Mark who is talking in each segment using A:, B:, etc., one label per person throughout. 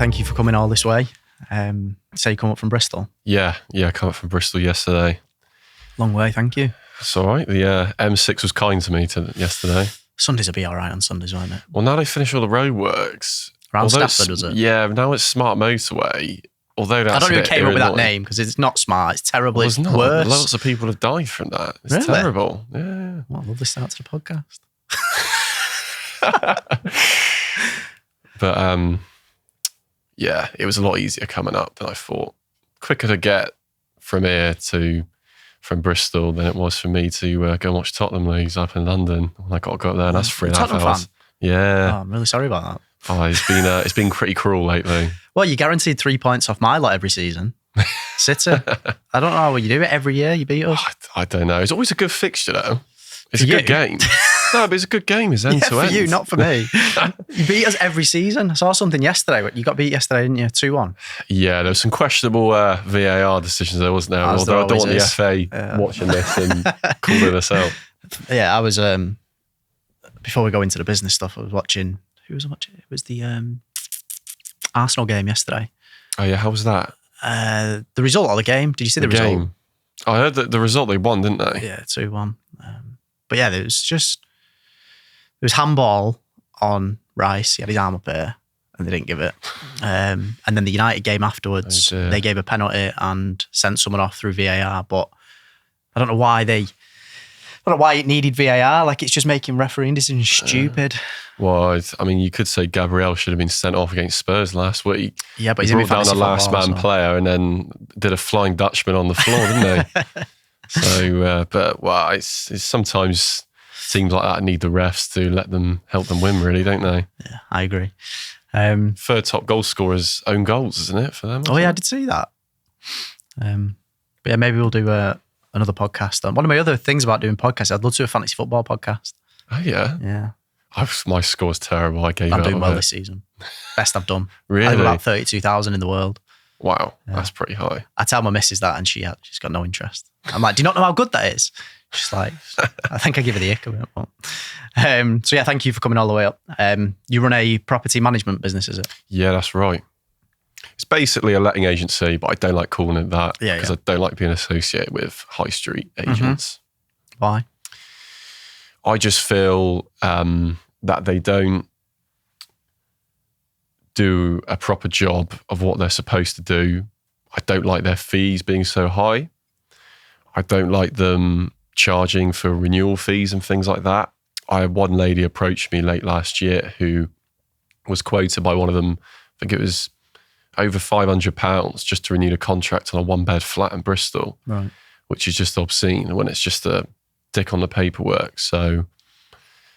A: thank you for coming all this way. So you come up from Bristol?
B: Yeah, I come up from Bristol yesterday.
A: Long way, thank you.
B: It's all right. The M6 was kind to me yesterday.
A: Sundays will be all right on Sundays, won't it?
B: Well, now they finish all the roadworks.
A: Around Stafford, was it?
B: Yeah, now it's Smart Motorway. Although that's
A: I don't know who came up with that
B: annoying.
A: name because it's not smart. It's terrible.
B: Well,
A: it's
B: not.
A: worse.
B: Lots of people have died from that. It's
A: Really?
B: terrible. Yeah.
A: What a lovely start to the podcast.
B: But yeah, it was a lot easier coming up than I thought. Quicker to get from Bristol than it was for me to go and watch Tottenham lose up in London. I got to go up there and that's 3.5
A: Tottenham
B: hours.
A: fan?
B: Yeah.
A: Oh, I'm really sorry about that.
B: Oh, it's been pretty cruel lately.
A: Well, you're guaranteed 3 points off my lot every season. City. I don't know how you do it every year. You beat us.
B: I don't know. It's always a good fixture though. It's
A: For
B: a good
A: you?
B: game. No, but it's a good game. It's end to
A: For
B: end.
A: you, not for me. You beat us every season. I saw something yesterday. You got beat yesterday, didn't you? 2-1.
B: Yeah, there was some questionable VAR decisions there, wasn't there?
A: As there
B: Although I don't want
A: always
B: the FA watching this and calling us out.
A: Yeah, I was, before we go into the business stuff, I was watching, who was I watching? It was the Arsenal game yesterday.
B: Oh yeah, how was that?
A: The result of the game, did you see the result?
B: Game. I heard that the result they won, didn't they?
A: Yeah, 2-1. But yeah, there was handball on Rice. He had his arm up here and they didn't give it. And then the United game afterwards, they gave a penalty and sent someone off through VAR. But I don't know why it needed VAR. Like, it's just making refereeing decisions stupid.
B: Well, I mean, you could say Gabriel should have been sent off against Spurs last week.
A: Yeah, but he's
B: he brought down
A: fantasy
B: a last
A: football,
B: man
A: so.
B: player and then did a flying Dutchman on the floor, didn't they? So, but well, it's sometimes teams like that need the refs to help them win, really, don't they?
A: Yeah, I agree.
B: Third top goal scorers own goals, isn't it, for them?
A: Oh yeah, I did see that. But yeah, maybe we'll do another podcast. One of my other things about doing podcasts, I'd love to do a fantasy football podcast.
B: Oh yeah?
A: Yeah.
B: My score's terrible. I gave
A: I'm
B: up
A: doing
B: on
A: well
B: it.
A: this season. Best I've done.
B: Really?
A: I have about 32,000 in the world.
B: Wow, that's pretty high.
A: I tell my missus that and she's got no interest. I'm like, do you not know how good that is? She's like, I think I give her the ick of it. But, so yeah, thank you for coming all the way up. You run a property management business, is it?
B: Yeah, that's right. It's basically a letting agency, but I don't like calling it that because I don't like being associated with high street agents.
A: Mm-hmm. Why?
B: I just feel that they don't do a proper job of what they're supposed to do. I don't like their fees being so high. I don't like them charging for renewal fees and things like that. I had one lady approach me late last year who was quoted by one of them, I think it was over £500 just to renew the contract on a 1-bed flat in Bristol,
A: Right.
B: which is just obscene when it's just a tick on the paperwork. So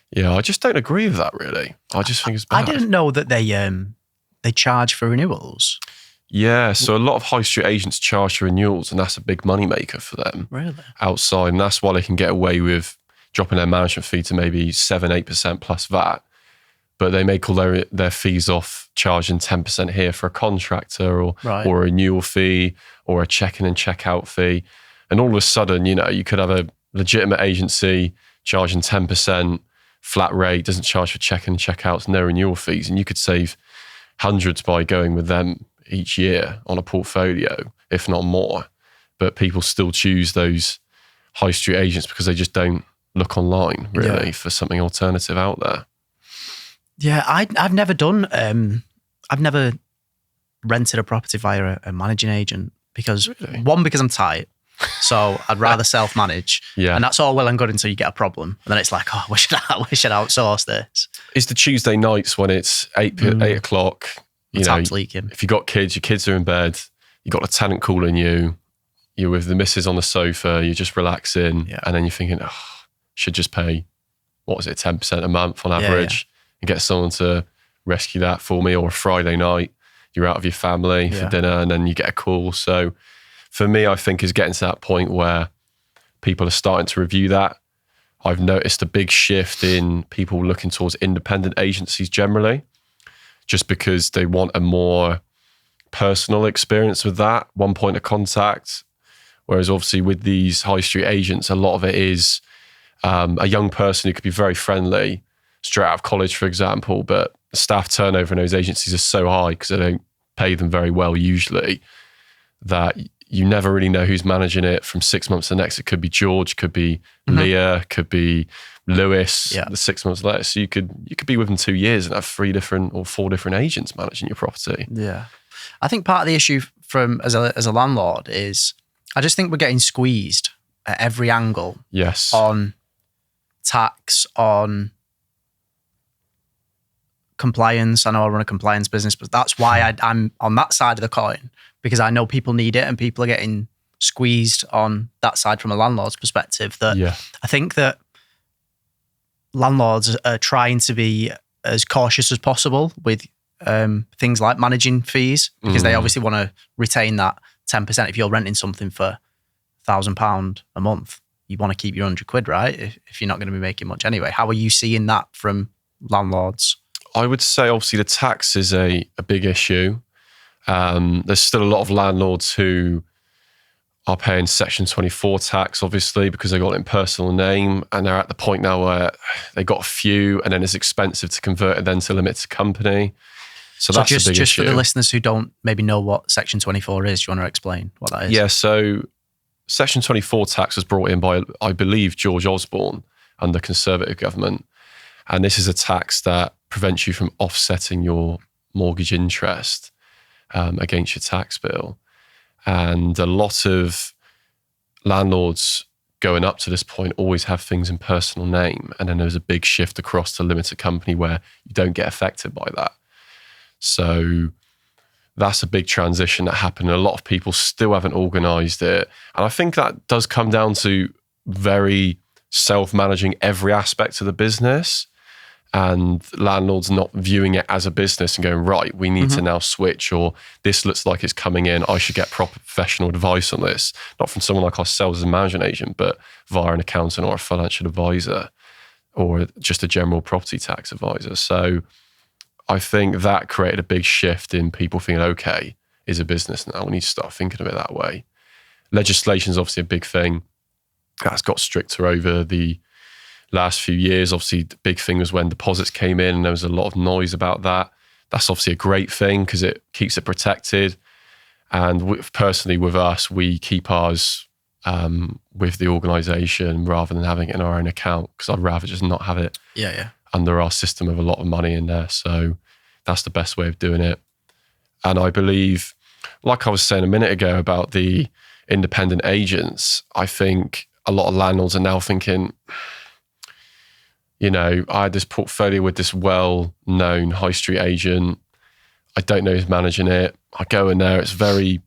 B: yeah, I just don't agree with that really. I just think it's bad.
A: I didn't know that they charge for renewals.
B: Yeah, so a lot of high street agents charge for renewals and that's a big money maker for them.
A: Really?
B: Outside, and that's why they can get away with dropping their management fee to maybe 7-8% plus VAT. But they make all their fees off charging 10% here for a contractor or a renewal fee or a check-in and check-out fee. And all of a sudden, you could have a legitimate agency charging 10% flat rate, doesn't charge for check-in and check-outs, no renewal fees. And you could save hundreds by going with them each year on a portfolio, if not more. But people still choose those high street agents because they just don't look online really for something alternative out there.
A: Yeah, I've never done. I've never rented a property via a managing agent because because I'm tight, so I'd rather self-manage.
B: Yeah,
A: and that's all well and good until you get a problem, and then it's like, we should outsource this.
B: It's the Tuesday nights when it's 8 o'clock.
A: Tap's leaking.
B: If you got kids, your kids are in bed. You got a tenant calling you. You're with the missus on the sofa. You're just relaxing, and then you're thinking, should just pay, 10% a month on average. And get someone to rescue that for me. Or a Friday night, you're out of your family for dinner and then you get a call. So for me, I think is getting to that point where people are starting to review that. I've noticed a big shift in people looking towards independent agencies generally, just because they want a more personal experience with that, one point of contact. Whereas obviously with these high street agents, a lot of it is a young person who could be very friendly, straight out of college, for example, but staff turnover in those agencies is so high because they don't pay them very well usually, that you never really know who's managing it from 6 months to the next. It could be George, could be Leah, could be Lewis, the 6 months later. So you could be with them 2 years and have 4 different agents managing your property.
A: Yeah. I think part of the issue as a landlord is I just think we're getting squeezed at every angle.
B: Yes.
A: On tax, on compliance. I know I run a compliance business, but that's why I'm on that side of the coin, because I know people need it and people are getting squeezed on that side from a landlord's perspective. I think that landlords are trying to be as cautious as possible with things like managing fees, because they obviously want to retain that 10%. If you're renting something for £1,000 a month, you want to keep your £100, right? If you're not going to be making much anyway. How are you seeing that from landlords?
B: I would say obviously the tax is a big issue. There's still a lot of landlords who are paying Section 24 tax, obviously, because they got it in personal name, and they're at the point now where they got a few, and then it's expensive to convert it then to limited company. So that's a big issue.
A: Just for the listeners who don't maybe know what Section 24 is, do you want to explain what that is?
B: Yeah, so Section 24 tax was brought in by, I believe, George Osborne under Conservative government. And this is a tax that prevents you from offsetting your mortgage interest against your tax bill. And a lot of landlords going up to this point always have things in personal name. And then there's a big shift across to limited company where you don't get affected by that. So that's a big transition that happened. A lot of people still haven't organised it. And I think that does come down to very self-managing every aspect of the business, and landlords not viewing it as a business and going, right, we need to now switch, or this looks like it's coming in, I should get proper professional advice on this. Not from someone like ourselves as a management agent, but via an accountant or a financial advisor or just a general property tax advisor. So I think that created a big shift in people thinking, okay, is a business now, we need to start thinking of it that way. Legislation is obviously a big thing. That's got stricter over the last few years. Obviously, the big thing was when deposits came in and there was a lot of noise about that. That's obviously a great thing because it keeps it protected. And personally with us, we keep ours with the organisation rather than having it in our own account, because I'd rather just not have it under our system with a lot of money in there. So that's the best way of doing it. And I believe, like I was saying a minute ago about the independent agents, I think a lot of landlords are now thinking, you know, I had this portfolio with this well-known high street agent. I don't know who's managing it. I go in there, it's very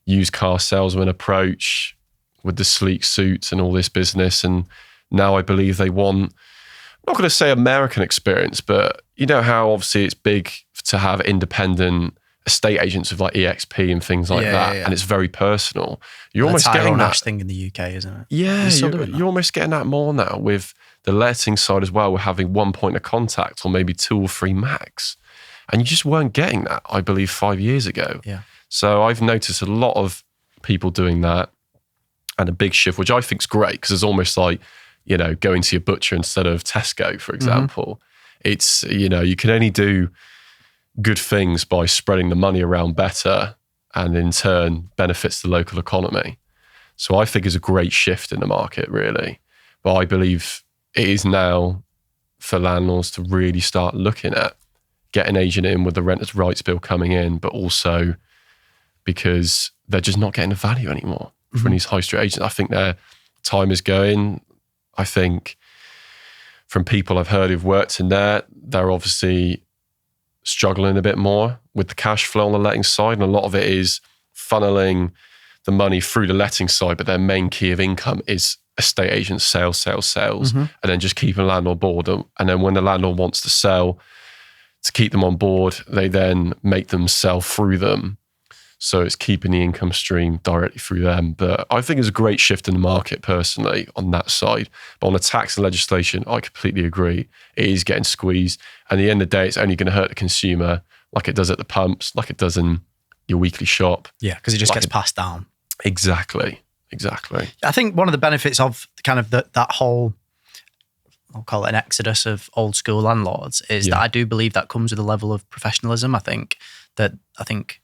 B: used car salesman approach with the sleek suits and all this business. And now I believe they want, I'm not going to say American experience, but you know how obviously it's big to have independent estate agents with like EXP and things like that. Yeah. And it's very personal. You're almost getting that
A: thing in the UK, isn't it?
B: Yeah, you're almost getting that more now with the letting side as well. We're having one point of contact or maybe 2 or 3 max. And you just weren't getting that, I believe, 5 years ago.
A: Yeah.
B: So I've noticed a lot of people doing that, and a big shift, which I think is great, because it's almost like, you know, going to your butcher instead of Tesco, for example. It's, you know, you can only do good things by spreading the money around better, and in turn benefits the local economy. So I think it's a great shift in the market, really. But I believe it is now for landlords to really start looking at getting an agent in with the renters' rights bill coming in, but also because they're just not getting the value anymore from these high street agents. I think their time is going. I think from people I've heard who've worked in there, they're obviously struggling a bit more with the cash flow on the letting side. And a lot of it is funneling the money through the letting side, but their main key of income is estate agent sales, and then just keeping a landlord board. And then when the landlord wants to sell, to keep them on board, they then make them sell through them. So it's keeping the income stream directly through them. But I think it's a great shift in the market personally on that side. But on the tax and legislation, I completely agree. It is getting squeezed. And at the end of the day, it's only going to hurt the consumer like it does at the pumps, like it does in your weekly shop.
A: Yeah, because it just gets passed down.
B: Exactly.
A: I think one of the benefits of kind of that whole, I'll call it an exodus of old school landlords, is that I do believe that comes with a level of professionalism. I think that I think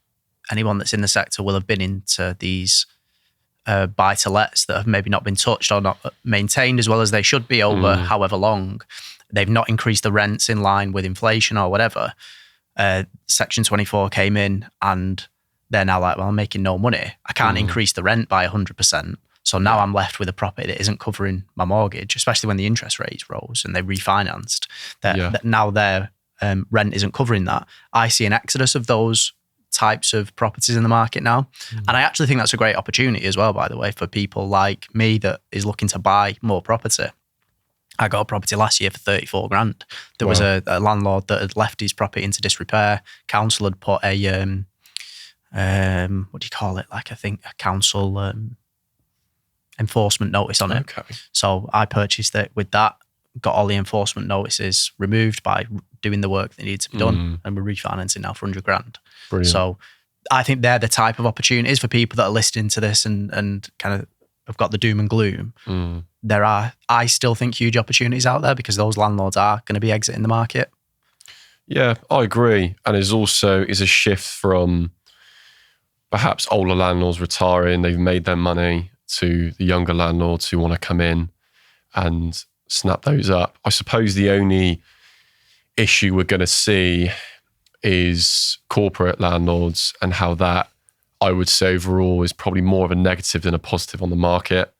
A: anyone that's in the sector will have been into these buy-to-lets that have maybe not been touched or not maintained as well as they should be over however long. They've not increased the rents in line with inflation or whatever. Section 24 came in and they're now like, well, I'm making no money. I can't increase the rent by 100%. So now I'm left with a property that isn't covering my mortgage, especially when the interest rates rose and they refinanced. That now their rent isn't covering that. I see an exodus of those types of properties in the market now. And I actually think that's a great opportunity as well, by the way, for people like me that is looking to buy more property. I got a property last year for 34 grand. There was a landlord that had left his property into disrepair. Council had put a, what do you call it? Like, I think a council enforcement notice on it. Okay. So I purchased it with that, got all the enforcement notices removed by doing the work that needed to be done, and we're refinancing now for 100 grand. Brilliant. So I think they're the type of opportunities for people that are listening to this and kind of have got the doom and gloom. I still think, huge opportunities out there because those landlords are going to be exiting the market.
B: Yeah, I agree. And there's also a shift from perhaps older landlords retiring, they've made their money, to the younger landlords who want to come in and snap those up. I suppose the only issue we're going to see is corporate landlords and how that, I would say overall, is probably more of a negative than a positive on the market.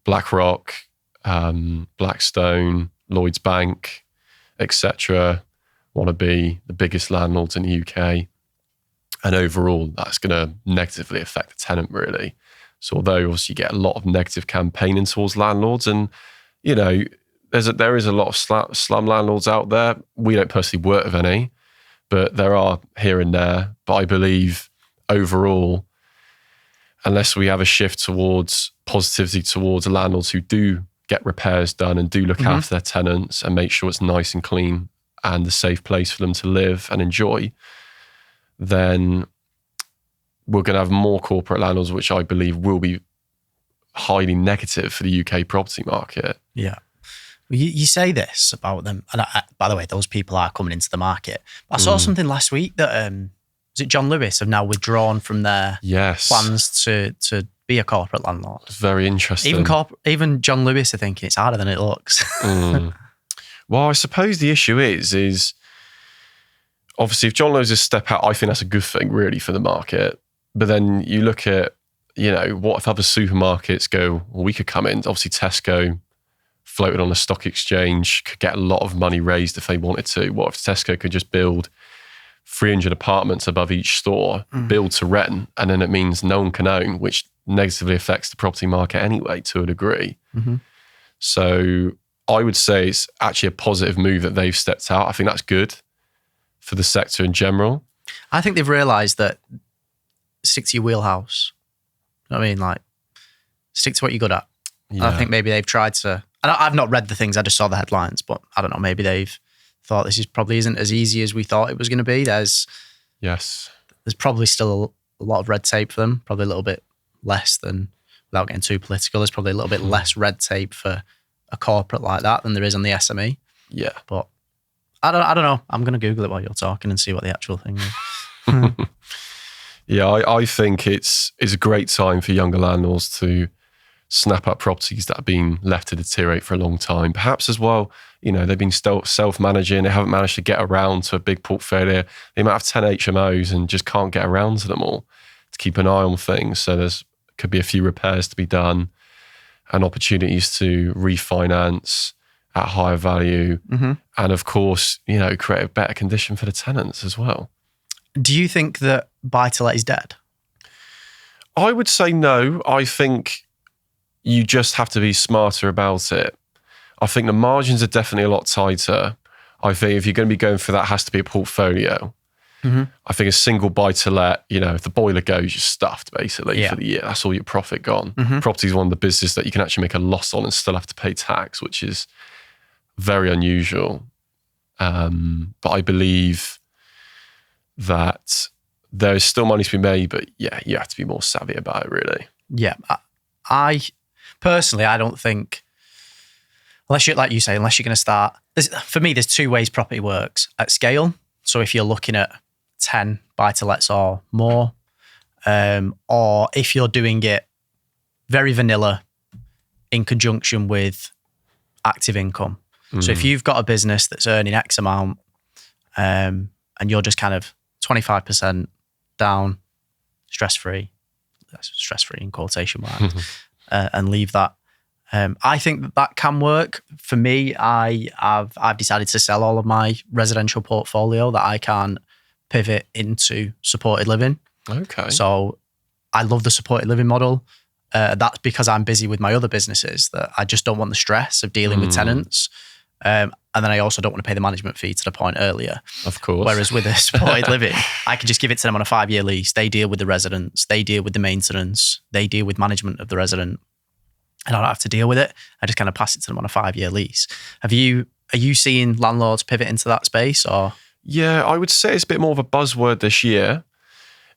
B: BlackRock, Blackstone, Lloyds Bank, etc. want to be the biggest landlords in the UK. And overall, that's going to negatively affect the tenant, really. So although obviously you get a lot of negative campaigning towards landlords, and there is a lot of slum landlords out there. We don't personally work with any, but there are here and there. But I believe overall, unless we have a shift towards positivity towards landlords who do get repairs done and do look after their tenants and make sure it's nice and clean and a safe place for them to live and enjoy, then we're going to have more corporate landlords, which I believe will be highly negative for the UK property market.
A: Yeah. You say this about them, and by the way, those people are coming into the market. I saw something last week that, was it John Lewis have now withdrawn from their plans to be a corporate landlord?
B: It's very interesting.
A: Even John Lewis are thinking it's harder than it looks.
B: Well, I suppose the issue is obviously if John Lewis is step out, I think that's a good thing really for the market. But then you look at, what if other supermarkets go, well, we could come in. Obviously Tesco floated on a stock exchange, could get a lot of money raised if they wanted to. What if Tesco could just build 300 apartments above each store, build to rent, and then it means no one can own, which negatively affects the property market anyway to a degree. So I would say it's actually a positive move that they've stepped out. I think that's good for the sector in general.
A: I think they've realised that stick to your wheelhouse. You know what I mean? Like, stick to what you're good at. Yeah. I think maybe they've tried to, and I've not read the things, I just saw the headlines, but I don't know, maybe they've thought this probably isn't as easy as we thought it was going to be. There's probably still a lot of red tape for them, probably a little bit less than, without getting too political, there's probably a little bit less red tape for a corporate like that than there is on the SME.
B: Yeah.
A: But I don't know. I'm going to Google it while you're talking and see what the actual thing is.
B: Yeah, I think it's a great time for younger landlords to snap up properties that have been left to deteriorate for a long time. Perhaps as well, they've been self-managing. They haven't managed to get around to a big portfolio. They might have 10 HMOs and just can't get around to them all to keep an eye on things. So could be a few repairs to be done and opportunities to refinance at higher value. And of course, create a better condition for the tenants as well.
A: Do you think that buy-to-let is dead?
B: I would say no. I think you just have to be smarter about it. I think the margins are definitely a lot tighter. I think if you're going to be going for that, it has to be a portfolio. I think a single buy-to-let, if the boiler goes, you're stuffed basically for the year. That's all your profit gone. Property is one of the businesses that you can actually make a loss on and still have to pay tax, which is very unusual. But I believe that there is still money to be made, but you have to be more savvy about it, really.
A: Yeah. I personally, I don't think, unless you're, like you say, unless you're going to start, for me, there's two ways property works. At scale, so if you're looking at 10 buy-to-lets or more. Or if you're doing it very vanilla in conjunction with active income. So if you've got a business that's earning X amount and you're just kind of 25% down, stress-free, that's stress-free in quotation marks, and leave that. I think that can work. For me, I've decided to sell all of my residential portfolio that I can pivot into supported living.
B: Okay.
A: So I love the supported living model. That's because I'm busy with my other businesses that I just don't want the stress of dealing with tenants. And then I also don't want to pay the management fee to the point earlier.
B: Of course.
A: Whereas with a supported living, I can just give it to them on a 5-year lease. They deal with the residents. They deal with the maintenance. They deal with management of the resident. And I don't have to deal with it. I just kind of pass it to them on a 5-year lease. Are you seeing landlords pivot into that space or?
B: Yeah, I would say it's a bit more of a buzzword this year.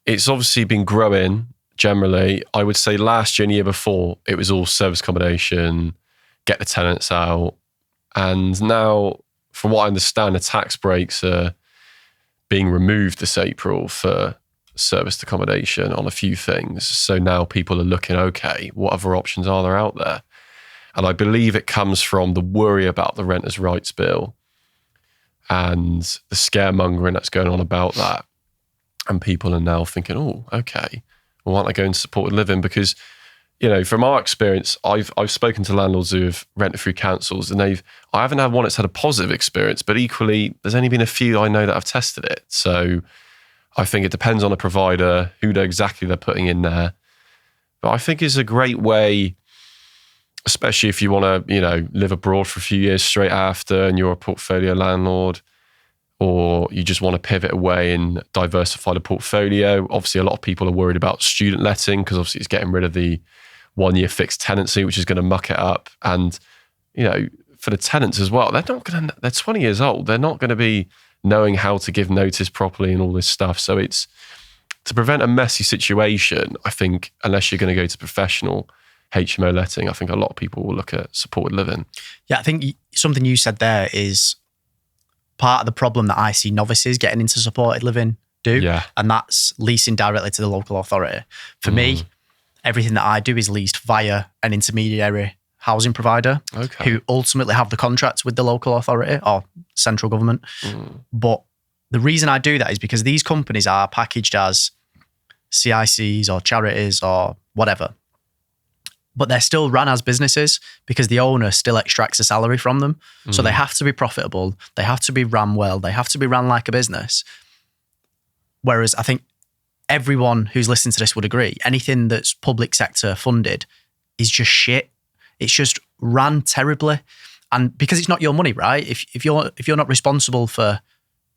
B: It's obviously been growing generally. I would say last year and the year before, it was all service accommodation, get the tenants out. And now, from what I understand, the tax breaks are being removed this April for serviced accommodation on a few things. So now people are looking, okay, what other options are there out there? And I believe it comes from the worry about the Renters' Rights Bill and the scaremongering that's going on about that. And people are now thinking, oh, okay, well, why don't I go into supported living? Because, you know, from our experience, I've spoken to landlords who have rented through councils, and I haven't had one that's had a positive experience, but equally, there's only been a few I know that have tested it. So I think it depends on the provider, who they're putting in there. But I think it's a great way, especially if you want to, you know, live abroad for a few years straight after and you're a portfolio landlord, or you just want to pivot away and diversify the portfolio. Obviously, a lot of people are worried about student letting because obviously it's getting rid of the 1-year fixed tenancy, which is going to muck it up. And, you know, for the tenants as well, they're 20 years old. They're not going to be knowing how to give notice properly and all this stuff. So it's to prevent a messy situation. I think unless you're going to go to professional HMO letting, I think a lot of people will look at supported living.
A: Yeah, I think something you said there is part of the problem that I see novices getting into supported living do.
B: Yeah.
A: And that's leasing directly to the local authority. For me, everything that I do is leased via an intermediary housing provider who ultimately have the contracts with the local authority or central government. But the reason I do that is because these companies are packaged as CICs or charities or whatever. But they're still run as businesses because the owner still extracts a salary from them. So they have to be profitable. They have to be run well. They have to be run like a business. Whereas I think everyone who's listening to this would agree, anything that's public sector funded is just shit. It's just ran terribly. And because it's not your money, right? If you're not responsible for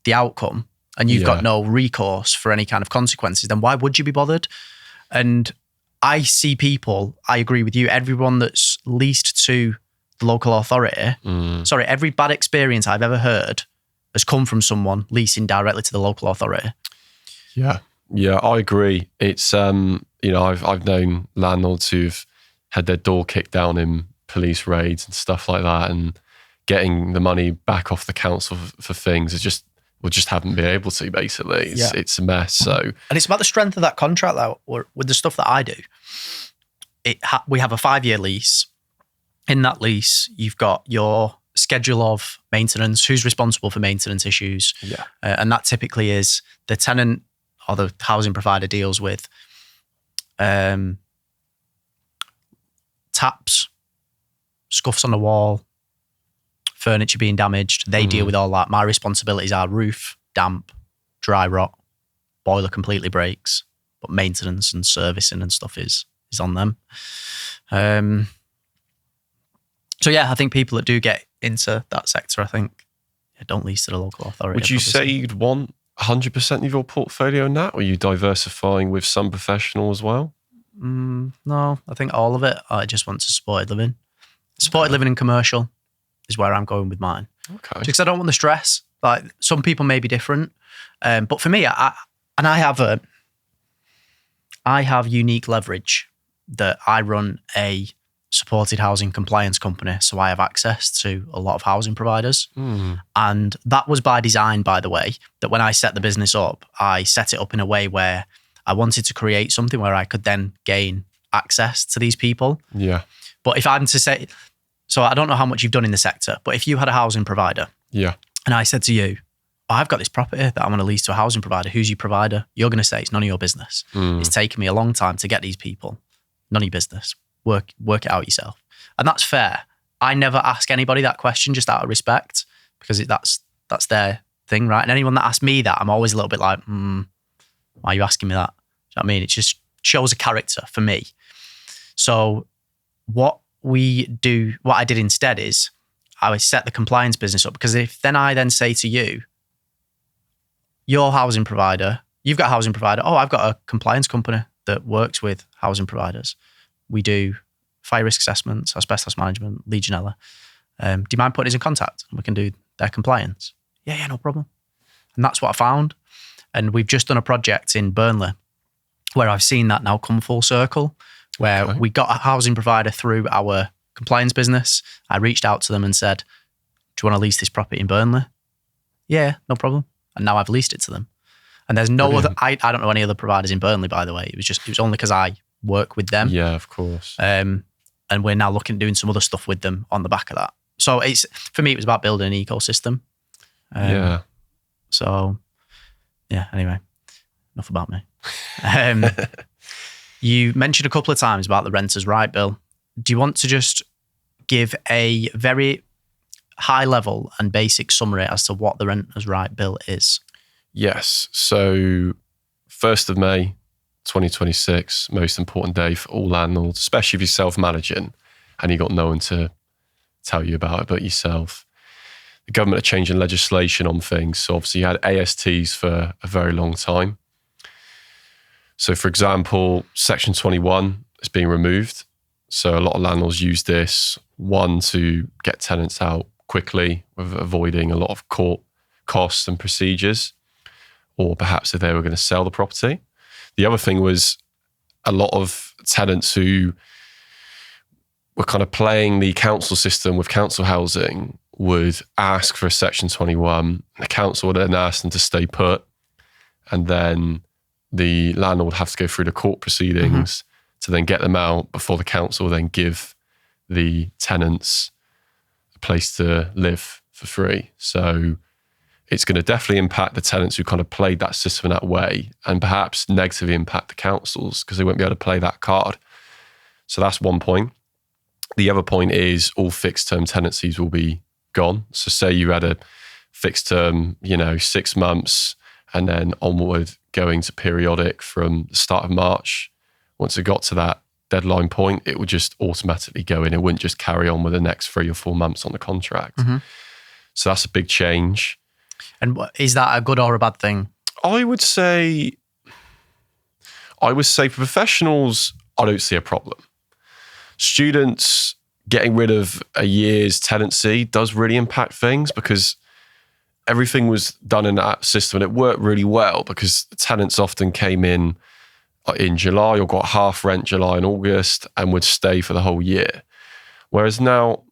A: the outcome and you've got no recourse for any kind of consequences, then why would you be bothered? And I see people, I agree with you, everyone that's leased to the local authority, every bad experience I've ever heard has come from someone leasing directly to the local authority.
B: Yeah, I agree. It's, you know, I've known landlords who've had their door kicked down in police raids and stuff like that, and getting the money back off the council for things is just, we just haven't been able to, basically. It's a mess. So,
A: and it's about the strength of that contract, though, with the stuff that I do. We have a 5-year lease. In that lease, you've got your schedule of maintenance, who's responsible for maintenance issues. And that typically is the tenant or the housing provider deals with taps, scuffs on the wall, furniture being damaged. They deal with all that. My responsibilities are roof, damp, dry rot, boiler completely breaks, but maintenance and servicing and stuff is on them. So yeah, I think people that do get into that sector, I think, don't lease to the local authority.
B: Would you say you'd want 100% of your portfolio in that, or are you diversifying with some professional as well?
A: No, I think all of it. I just want to supported living. Supported living and commercial is where I'm going with mine.
B: Okay.
A: Because I don't want the stress. Like, some people may be different. But for me, I have unique leverage that I run a supported housing compliance company, so I have access to a lot of housing providers. And that was by design, by the way, that when I set the business up, I set it up in a way where I wanted to create something where I could then gain access to these people.
B: Yeah.
A: But if I'm to say, so I don't know how much you've done in the sector, but if you had a housing provider,
B: yeah,
A: and I said to you, I've got this property that I want to lease to a housing provider, who's your provider? You're going to say it's none of your business. It's taken me a long time to get these people. None of your business. Work it out yourself. And that's fair. I never ask anybody that question just out of respect, because that's their thing, right? And anyone that asks me that, I'm always a little bit like, why are you asking me that? Do you know what I mean? It just shows a character for me. So what I did instead is I would set the compliance business up, because if then I then say to you, your housing provider, you've got a housing provider. Oh, I've got a compliance company that works with housing providers. We do fire risk assessments, asbestos management, Legionella. Do you mind putting us in contact? We can do their compliance. Yeah, no problem. And that's what I found. And we've just done a project in Burnley where I've seen that now come full circle, where we got a housing provider through our compliance business. I reached out to them and said, do you want to lease this property in Burnley? Yeah, no problem. And now I've leased it to them. And there's no other, I don't know any other providers in Burnley, by the way. It was only because I work with them.
B: Yeah, of course.
A: And we're now looking at doing some other stuff with them on the back of that. So for me, it was about building an ecosystem. So yeah, anyway, enough about me. You mentioned a couple of times about the Renters' Right Bill. Do you want to just give a very high level and basic summary as to what the Renters' Right Bill is?
B: Yes. So 1st of May, 2026, most important day for all landlords, especially if you're self-managing and you've got no one to tell you about it but yourself. The government are changing legislation on things. So obviously you had ASTs for a very long time. So for example, Section 21 is being removed. So a lot of landlords use this, one, to get tenants out quickly, with avoiding a lot of court costs and procedures, or perhaps if they were going to sell the property. The other thing was a lot of tenants who were kind of playing the council system with council housing would ask for a Section 21. The council would then ask them to stay put, and then the landlord would have to go through the court proceedings to then get them out before the council will then give the tenants a place to live for free. So it's going to definitely impact the tenants who kind of played that system in that way, and perhaps negatively impact the councils because they won't be able to play that card. So that's one point. The other point is all fixed term tenancies will be gone. So say you had a fixed term, 6 months, and then onward going to periodic from the start of March. Once it got to that deadline point, it would just automatically go in. It wouldn't just carry on with the next 3 or 4 months on the contract. So that's a big change.
A: And is that a good or a bad thing?
B: I would say for professionals, I don't see a problem. Students, getting rid of a year's tenancy does really impact things, because everything was done in that system and it worked really well, because the tenants often came in July or got half rent July and August and would stay for the whole year. Whereas now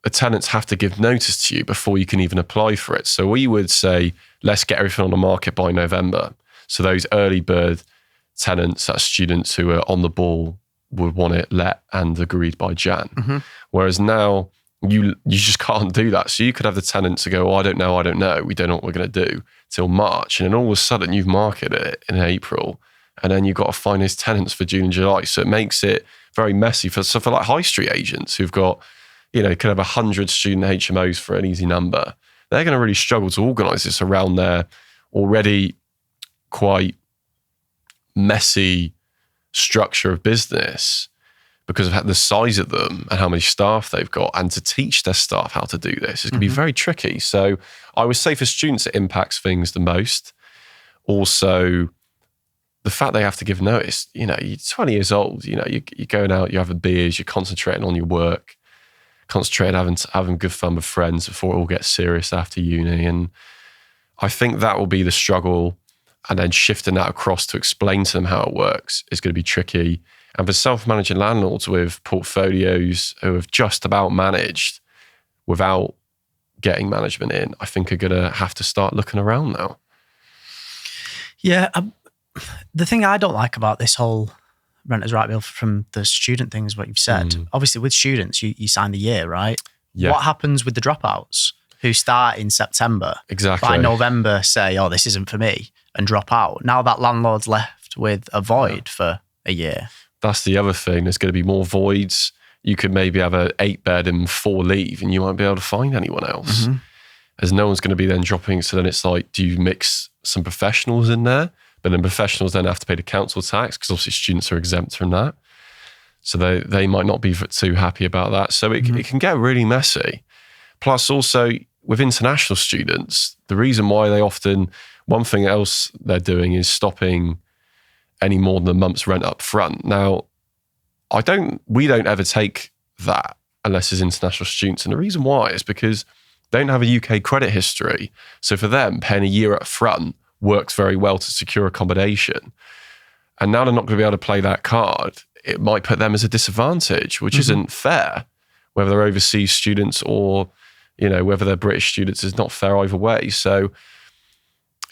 B: the tenants have to give notice to you before you can even apply for it. So we would say, let's get everything on the market by November. So those early bird tenants, that's students who are on the ball, would want it let and agreed by Jan. Whereas now you just can't do that. So you could have the tenants to go, I don't know, we don't know what we're going to do till March. And then all of a sudden you've marketed it in April, and then you've got to find those tenants for June and July. So it makes it very messy for like high street agents who've got, could have 100 student HMOs for an easy number. They're going to really struggle to organise this around their already quite messy structure of business, because of the size of them and how many staff they've got, and to teach their staff how to do this is going to be very tricky. So I would say for students, it impacts things the most. Also, the fact they have to give notice, you're 20 years old, you're going out, you're having beers, you're concentrating on your work, concentrating having good fun with friends before it all gets serious after uni. And I think that will be the struggle. And then shifting that across to explain to them how it works is going to be tricky. And for self-managing landlords with portfolios who have just about managed without getting management in, I think are going to have to start looking around now.
A: Yeah. The thing I don't like about this whole renters' right bill from the student thing is what you've said. Obviously, with students, you sign the year, right?
B: Yeah.
A: What happens with the dropouts who start in September?
B: Exactly.
A: By November, say, oh, this isn't for me, and drop out. Now that landlord's left with a void for a year.
B: That's the other thing. There's going to be more voids. You could maybe have an 8-bed and 4 leave, and you won't be able to find anyone else. As no one's going to be then dropping. So then it's like, do you mix some professionals in there? But then professionals then have to pay the council tax because obviously students are exempt from that. So they might not be too happy about that. So it can get really messy. Plus also with international students, the reason why they often, one thing else they're doing is stopping any more than a month's rent up front. Now, we don't ever take that unless it's international students. And the reason why is because they don't have a UK credit history. So for them, paying a year up front works very well to secure accommodation. And now they're not going to be able to play that card. It might put them as a disadvantage, which isn't fair. Whether they're overseas students or, whether they're British students is not fair either way. So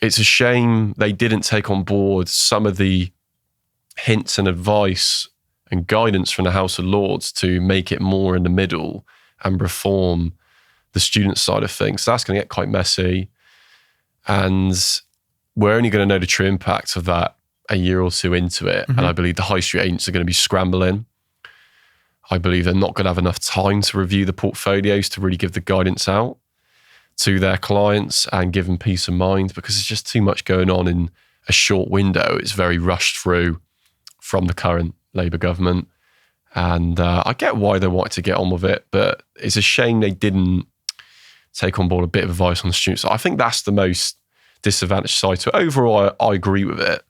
B: it's a shame they didn't take on board some of the hints and advice and guidance from the House of Lords to make it more in the middle and reform the student side of things. So that's going to get quite messy. And we're only going to know the true impact of that a year or two into it. And I believe the high street agents are going to be scrambling. I believe they're not going to have enough time to review the portfolios to really give the guidance out to their clients and give them peace of mind, because there's just too much going on in a short window. It's very rushed through from the current Labour government. And I get why they wanted to get on with it, but it's a shame they didn't take on board a bit of advice on the students. I think that's the most disadvantaged side to it. Overall, I agree with it.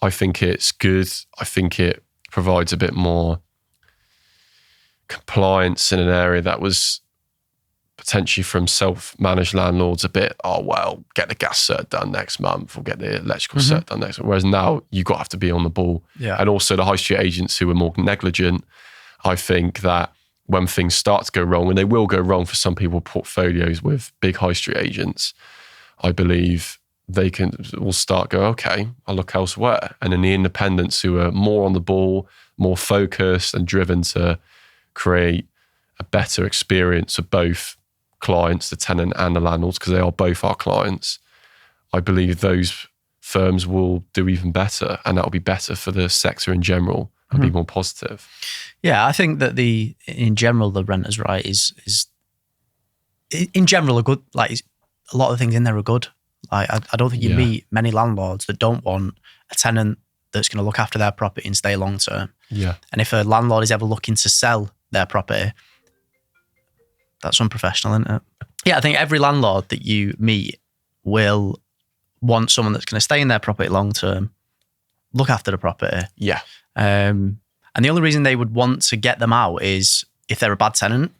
B: I think it's good. I think it provides a bit more compliance in an area that was potentially from self-managed landlords a bit, get the gas cert done next month or get the electrical cert done next month. Whereas now you've got to have to be on the ball. Yeah. And also the high street agents who are more negligent, I think that when things start to go wrong, and they will go wrong for some people, portfolios with big high street agents, I believe they will start go, okay, I'll look elsewhere. And then the independents who are more on the ball, more focused and driven to create a better experience of both clients, the tenant and the landlords, because they are both our clients, I believe those firms will do even better, and that will be better for the sector in general and be more positive.
A: Yeah, I think that in general, the renters' right is in general a good, like a lot of things in there are good. Like I don't think you meet many landlords that don't want a tenant that's going to look after their property and stay long term.
B: Yeah.
A: And if a landlord is ever looking to sell their property, that's unprofessional, isn't it? Yeah, I think every landlord that you meet will want someone that's going to stay in their property long term, look after the property.
B: Yeah.
A: And the only reason they would want to get them out is if they're a bad tenant,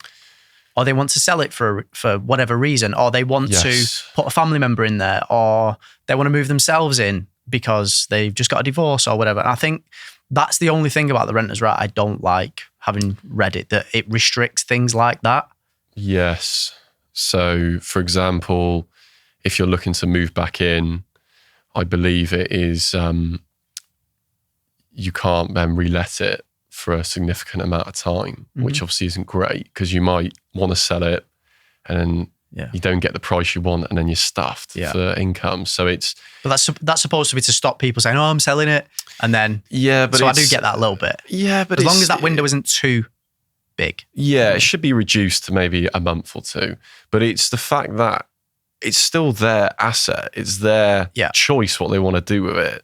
A: or they want to sell it for whatever reason, or they want to put a family member in there, or they want to move themselves in because they've just got a divorce or whatever. And I think that's the only thing about the renters' right I don't like, having read it, that it restricts things like that.
B: Yes. So, for example, if you're looking to move back in, I believe it is you can't then relet it for a significant amount of time, which obviously isn't great, because you might want to sell it and then you don't get the price you want, and then you're stuffed for income. So
A: but that's supposed to be to stop people saying, "Oh, I'm selling it," and then but so I do get that a little bit.
B: Yeah, but
A: as long as that window isn't too big.
B: Yeah, it should be reduced to maybe a month or two. But it's the fact that it's still their asset. It's their choice what they want to do with it.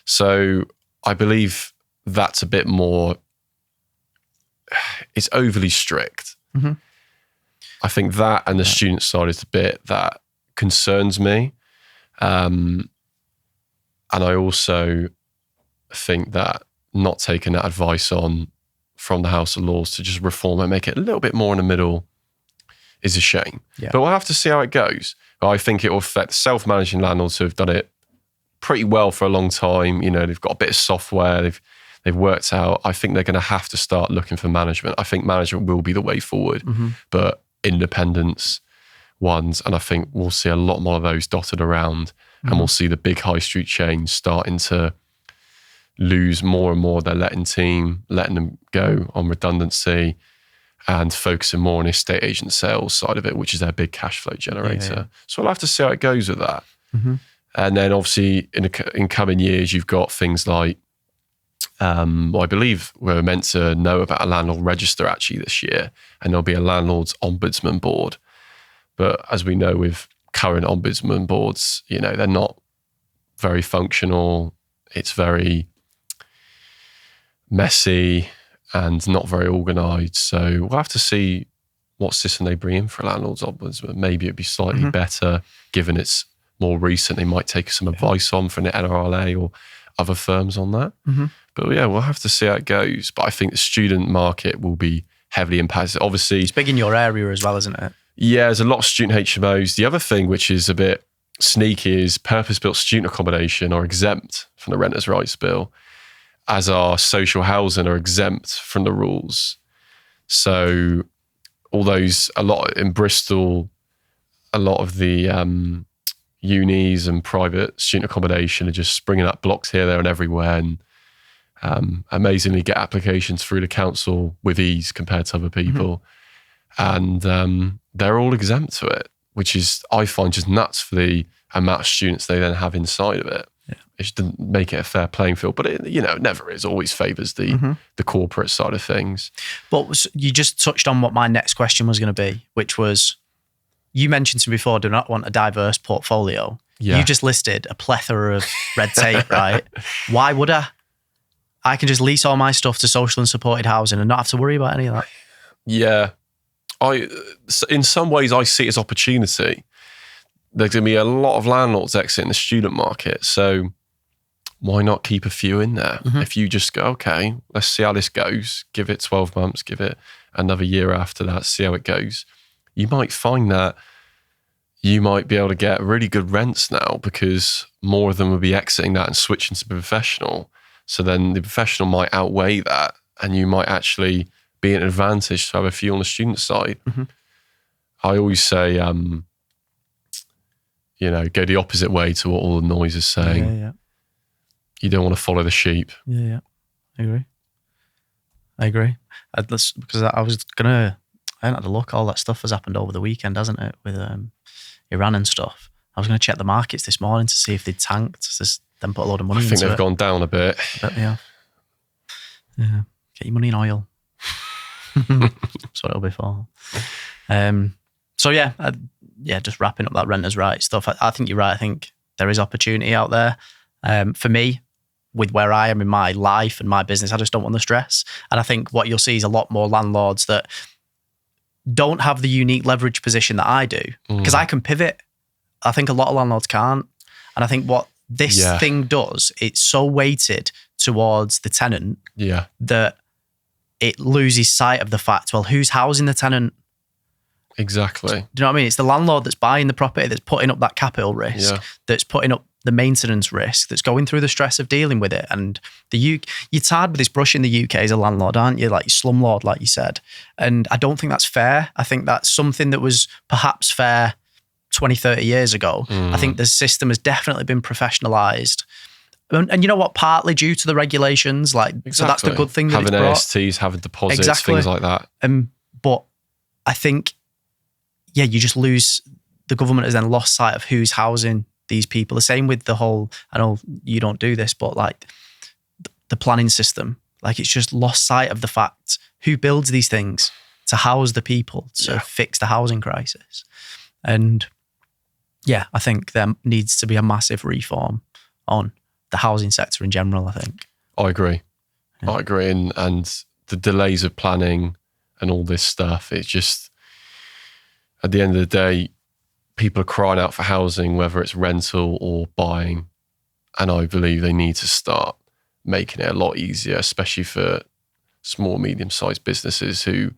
B: So I believe that's a bit more, it's overly strict. I think that and the student side is the bit that concerns me. And I also think that not taking that advice on from the House of Lords to just reform and make it a little bit more in the middle is a shame. Yeah. But we'll have to see how it goes. I think it will affect self-managing landlords who have done it pretty well for a long time. You know, they've got a bit of software, they've they've worked out. I think they're going to have to start looking for management. I think management will be the way forward, but independence ones, and I think we'll see a lot more of those dotted around, and we'll see the big high street chains starting to lose more and more their letting team, letting them go on redundancy, and focusing more on estate agent sales side of it, which is their big cash flow generator. Yeah. So we'll have to see how it goes with that. And then obviously in coming years, you've got things like, I believe we're meant to know about a landlord register actually this year, and there'll be a landlord's Ombudsman board. But as we know with current Ombudsman boards, they're not very functional. It's very messy and not very organised. So we'll have to see what system they bring in for a landlord's Ombudsman. Maybe it'd be slightly better, given it's more recent. They might take some advice on from the NRLA or other firms on that. But yeah, we'll have to see how it goes. But I think the student market will be heavily impacted. Obviously,
A: it's big in your area as well, isn't it?
B: Yeah, there's a lot of student HMOs. The other thing, which is a bit sneaky, is purpose-built student accommodation are exempt from the Renters' Rights Bill, as are social housing are exempt from the rules. So a lot in Bristol, a lot of the unis and private student accommodation are just springing up blocks here, there and everywhere, and amazingly get applications through the council with ease compared to other people. And they're all exempt to it, which is, I find, just nuts for the amount of students they then have inside of it. Yeah. It just didn't make it a fair playing field, but it never is. Always favours the corporate side of things.
A: But you just touched on what my next question was going to be, which was, you mentioned to me before, do not want a diverse portfolio. Yeah. You just listed a plethora of red tape, right? Why would I? I can just lease all my stuff to social and supported housing and not have to worry about any of that.
B: Yeah. In some ways, I see it as opportunity. There's going to be a lot of landlords exiting the student market. So why not keep a few in there? If you just go, okay, let's see how this goes. Give it 12 months, give it another year after that, see how it goes. You might find that you might be able to get really good rents now because more of them will be exiting that and switching to professional. So then the professional might outweigh that, and you might actually be an advantage to have a few on the student side. I always say, go the opposite way to what all the noise is saying. Yeah. You don't want to follow the sheep.
A: Yeah. I agree. Because I hadn't had a look. All that stuff has happened over the weekend, hasn't it? With Iran and stuff. I was going to check the markets this morning to see if they'd tanked. Just then put a load of money into it.
B: I think they've gone down a bit.
A: But yeah. Get your money in oil. That's what it'll be for. Just wrapping up that renters' rights stuff. I think you're right. I think there is opportunity out there. For me, with where I am in my life and my business, I just don't want the stress. And I think what you'll see is a lot more landlords that don't have the unique leverage position that I do, because I can pivot. I think a lot of landlords can't. And I think what this thing does, it's so weighted towards the tenant that it loses sight of the fact, well, who's housing the tenant?
B: Exactly.
A: Do you know what I mean? It's the landlord that's buying the property, that's putting up that capital risk, that's putting up the maintenance risk, that's going through the stress of dealing with it. And you're tarred with this brush in the UK as a landlord, aren't you? Like slumlord, like you said. And I don't think that's fair. I think that's something that was perhaps fair 20, 30 years ago. I think the system has definitely been professionalised. And you know what? Partly due to the regulations, so that's the good thing that
B: having
A: it's brought.
B: ASTs, having deposits, things like that.
A: But I think, you just lose. The government has then lost sight of who's housing these people. The same with the whole. I know you don't do this, but like the planning system, it's just lost sight of the fact who builds these things to house the people to fix the housing crisis. And I think there needs to be a massive reform on the housing sector in general, I think.
B: I agree. And the delays of planning and all this stuff, it's just, at the end of the day, people are crying out for housing, whether it's rental or buying. And I believe they need to start making it a lot easier, especially for small, medium-sized businesses who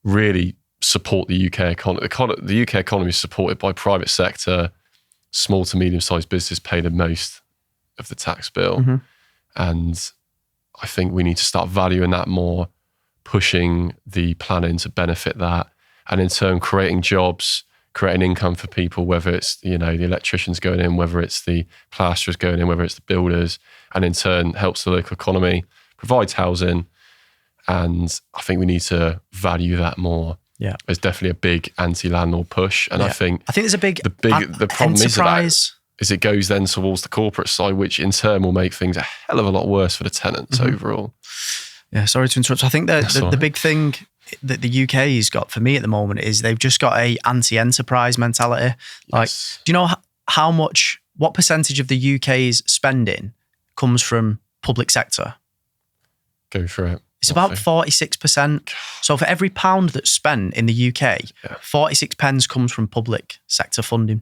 B: really support the UK economy. The UK economy is supported by private sector. Small to medium-sized business pay the most of the tax bill. And I think we need to start valuing that more, pushing the planning to benefit that, and in turn creating jobs, creating income for people, whether it's, the electricians going in, whether it's the plasterers going in, whether it's the builders, and in turn helps the local economy, provides housing. And I think we need to value that more.
A: Yeah.
B: There's definitely a big anti-landlord push. And I think
A: there's a big
B: the problem
A: enterprise.
B: is it goes then towards the corporate side, which in turn will make things a hell of a lot worse for the tenants overall. Yeah,
A: sorry to interrupt. I think the big thing that the UK's got for me at the moment is they've just got a anti-enterprise mentality. Like, do you know what percentage of the UK's spending comes from public sector?
B: Go for it.
A: It's about 46%. So for every pound that's spent in the UK, 46 pence comes from public sector funding.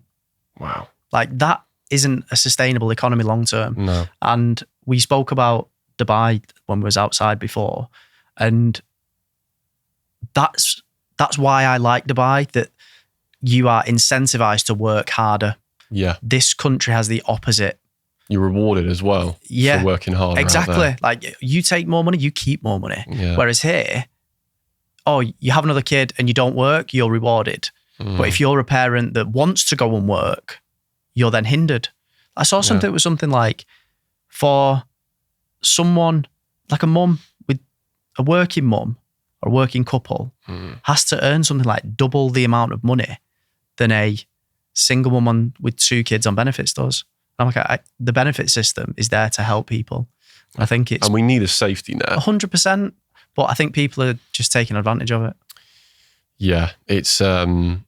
B: Wow.
A: Like, that isn't a sustainable economy long term.
B: No.
A: And we spoke about Dubai when we was outside before. And that's why I like Dubai, that you are incentivized to work harder.
B: Yeah.
A: This country has the opposite.
B: You're rewarded as well for working harder.
A: Exactly. Like, you take more money, you keep more money.
B: Yeah.
A: Whereas here, you have another kid and you don't work, you're rewarded. But if you're a parent that wants to go and work, you're then hindered. I saw something that was something like, for someone, like a mum with a working mum or a working couple, has to earn something like double the amount of money than a single woman with 2 kids on benefits does. I'm like, the benefit system is there to help people. I think it's...
B: And we need a safety net.
A: 100%. But I think people are just taking advantage of it.
B: Yeah, it's an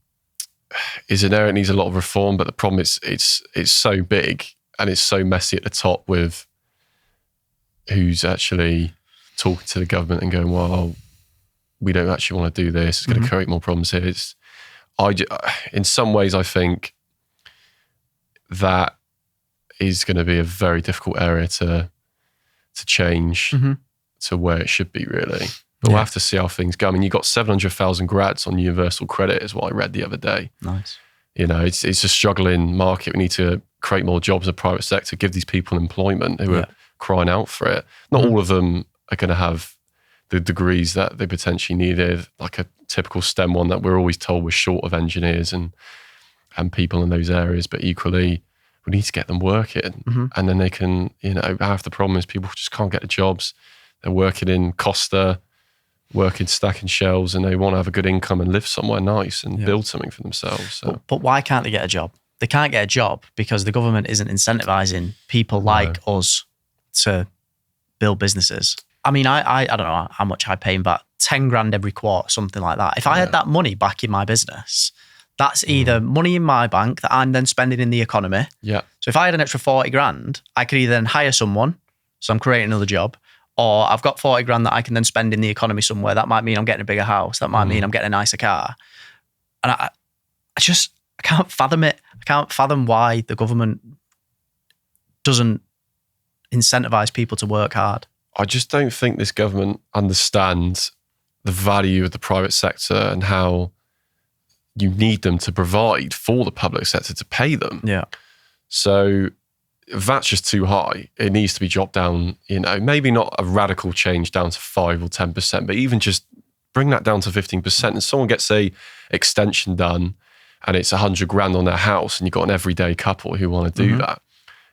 B: area that needs a lot of reform, but the problem is it's so big and it's so messy at the top with who's actually talking to the government and going, well, we don't actually want to do this. It's going to create more problems here. In some ways, I think that is going to be a very difficult area to change to where it should be, really. But we'll have to see how things go. I mean, you got 700,000 grads on universal credit is what I read the other day.
A: Nice.
B: It's a struggling market. We need to create more jobs in the private sector, give these people employment who are crying out for it. Not all of them are going to have the degrees that they potentially needed, like a typical STEM one that we're always told we're short of engineers and people in those areas. But equally, we need to get them working. And then they can, half the problem is people just can't get the jobs. They're working in Costa, working stacking shelves, and they want to have a good income and live somewhere nice and build something for themselves. So.
A: But why can't they get a job? They can't get a job because the government isn't incentivizing people like us to build businesses. I mean, I don't know how much I pay in VAT, 10 grand every quarter, something like that. If I had that money back in my business, that's either money in my bank that I'm then spending in the economy.
B: Yeah.
A: So if I had an extra 40 grand, I could either then hire someone, so I'm creating another job, or I've got 40 grand that I can then spend in the economy somewhere. That might mean I'm getting a bigger house. That might mean I'm getting a nicer car. And I can't fathom it. I can't fathom why the government doesn't incentivize people to work hard.
B: I just don't think this government understands the value of the private sector and how you need them to provide for the public sector to pay them.
A: Yeah.
B: So that's just too high. It needs to be dropped down, maybe not a radical change down to 5 or 10%, but even just bring that down to 15%. And someone gets a extension done and it's 100 grand on their house and you've got an everyday couple who want to do that.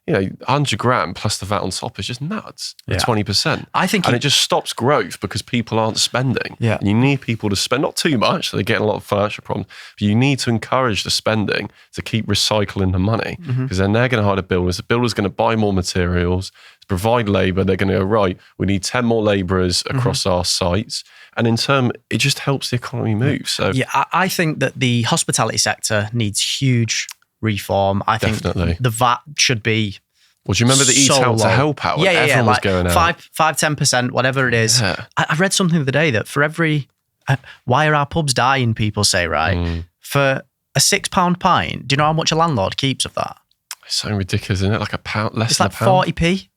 B: 100 grand plus the VAT on top is just nuts.
A: Yeah.
B: 20%.
A: I think
B: it just stops growth because people aren't spending.
A: Yeah.
B: And you need people to spend, not too much, so they're getting a lot of financial problems, but you need to encourage the spending to keep recycling the money because then they're going to hire the builders. The builder's going to buy more materials, to provide labour. They're going to go, right, we need 10 more labourers across our sites. And in turn, it just helps the economy move. So
A: I think that the hospitality sector needs huge reform. I think the VAT should be.
B: Well, do you remember the Eat Out to Help Out? Everyone was going out.
A: 5-10%, whatever it is.
B: Yeah.
A: I read something the other day that for every, why are our pubs dying, people say, right? For a £6 pint, do you know how much a landlord keeps of that?
B: It's so ridiculous, isn't it? Like a pound, less
A: it's
B: than
A: like
B: a pound.
A: 40p.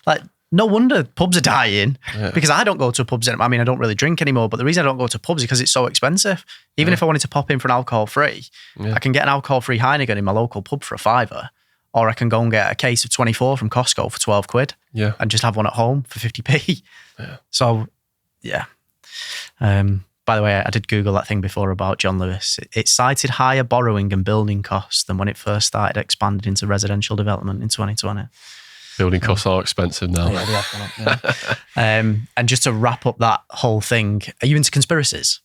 A: Like, no wonder pubs are dying because I don't go to pubs anymore. I mean, I don't really drink anymore, but the reason I don't go to pubs is because it's so expensive. Even if I wanted to pop in for an alcohol-free, I can get an alcohol-free Heineken in my local pub for a £5. or I can go and get a case of 24 from Costco for 12 quid and just have one at home for 50p.
B: Yeah.
A: So, yeah. By the way, I did Google that thing before about John Lewis. It cited higher borrowing and building costs than when it first started expanding into residential development in 2020.
B: Building costs are expensive now.
A: Yeah, they have gone up, yeah. And just to wrap up that whole thing, are you into conspiracies?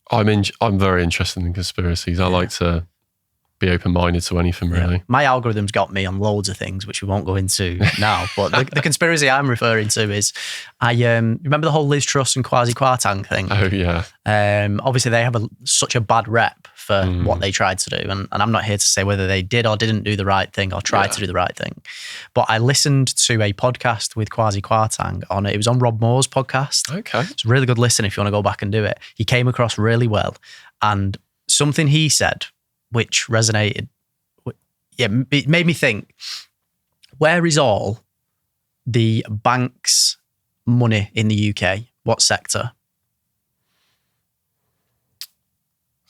B: I'm very interested in conspiracies. I like to be open-minded to anything, really.
A: Yeah. My algorithm's got me on loads of things, which we won't go into now. But the conspiracy I'm referring to is, I remember the whole Liz Truss and Kwasi Kwarteng thing.
B: Oh, yeah.
A: Obviously, they have such a bad rep for what they tried to do. And I'm not here to say whether they did or didn't do the right thing or tried to do the right thing. But I listened to a podcast with Kwasi Kwarteng on it. It was on Rob Moore's podcast.
B: Okay.
A: It's a really good listen if you want to go back and do it. He came across really well. And something he said, which resonated, it made me think, where is all the bank's money in the UK? What sector?